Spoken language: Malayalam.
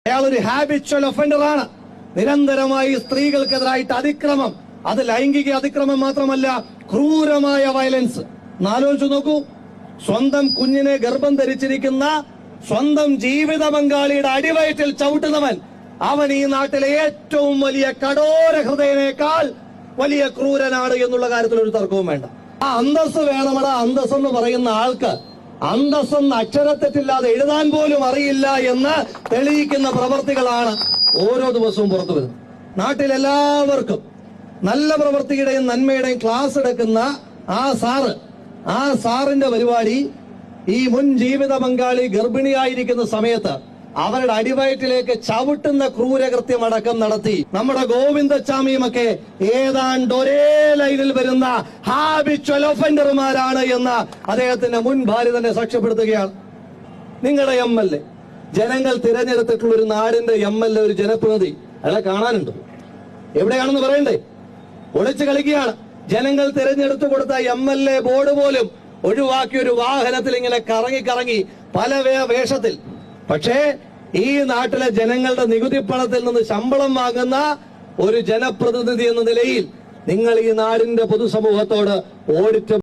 അയാൾ ഒരു ഹാബിച്വൽ ഒഫൻഡറാണ്. നിരന്തരമായി സ്ത്രീകൾക്കെതിരായിട്ട് അതിക്രമം, അത് ലൈംഗിക അതിക്രമം മാത്രമല്ല, ക്രൂരമായ വയലൻസ്. ആലോചിച്ചു നോക്കൂ, സ്വന്തം കുഞ്ഞിനെ ഗർഭം ധരിച്ചിരിക്കുന്ന സ്വന്തം ജീവിത പങ്കാളിയുടെ അടിവയറ്റിൽ ചവിട്ടുന്നവൻ, അവൻ ഈ നാട്ടിലെ ഏറ്റവും വലിയ കഠോര ഹൃദയനേക്കാൾ വലിയ ക്രൂരനാണ് എന്നുള്ള കാര്യത്തിൽ ഒരു തർക്കവും വേണ്ട. ആ അന്തസ് വേണമടാ, അന്തസ് എന്ന് പറയുന്ന ആൾക്ക് അന്തസ്സെന്ന് അക്ഷരത്തെറ്റില്ലാതെ എഴുതാൻ പോലും അറിയില്ല എന്ന് തെളിയിക്കുന്ന പ്രവർത്തികളാണ് ഓരോ ദിവസവും പുറത്തു വരുന്നത്. നാട്ടിലെല്ലാവർക്കും നല്ല പ്രവൃത്തിയുടെയും നന്മയുടെയും ക്ലാസ് എടുക്കുന്ന ആ സാറിന്റെ പരിപാടി ഈ മുൻ ജീവിത പങ്കാളി ഗർഭിണിയായിരിക്കുന്ന സമയത്ത് അവരുടെ അടിവയറ്റിലേക്ക് ചവിട്ടുന്ന ക്രൂരകൃത്യം അടക്കം നടത്തി. നമ്മുടെ ഗോവിന്ദച്ചാമിയുമൊക്കെ ഏതാണ്ട് ഒരേ ലൈനിൽ വരുന്ന ഹാബിച്വൽ ഒഫൻഡർമാരാണ് എന്ന് അദ്ദേഹത്തിന്റെ മുൻ ഭാര്യ തന്നെ സാക്ഷ്യപ്പെടുത്തുകയാണ്. നിങ്ങളുടെ MLA, ജനങ്ങൾ തിരഞ്ഞെടുത്തിട്ടുള്ള ഒരു നാടിന്റെ MLA, ഒരു ജനപ്രതിനിധി, അയാളെ കാണാനുണ്ട്. എവിടെയാണെന്ന് പറയണ്ടേ? ഒളിച്ചു കളിക്കുകയാണ്. ജനങ്ങൾ തിരഞ്ഞെടുത്തു കൊടുത്ത MLA ബോർഡ് പോലും ഒഴിവാക്കിയ ഒരു വാഹനത്തിൽ ഇങ്ങനെ കറങ്ങി പല വേഷത്തിൽ. പക്ഷേ ഈ നാട്ടിലെ ജനങ്ങളുടെ നികുതി പണത്തിൽ നിന്ന് ശമ്പളം വാങ്ങുന്ന ഒരു ജനപ്രതിനിധി എന്ന നിലയിൽ നിങ്ങൾ ഈ നാടിന്റെ പൊതുസമൂഹത്തോട് ഓഡിറ്റ്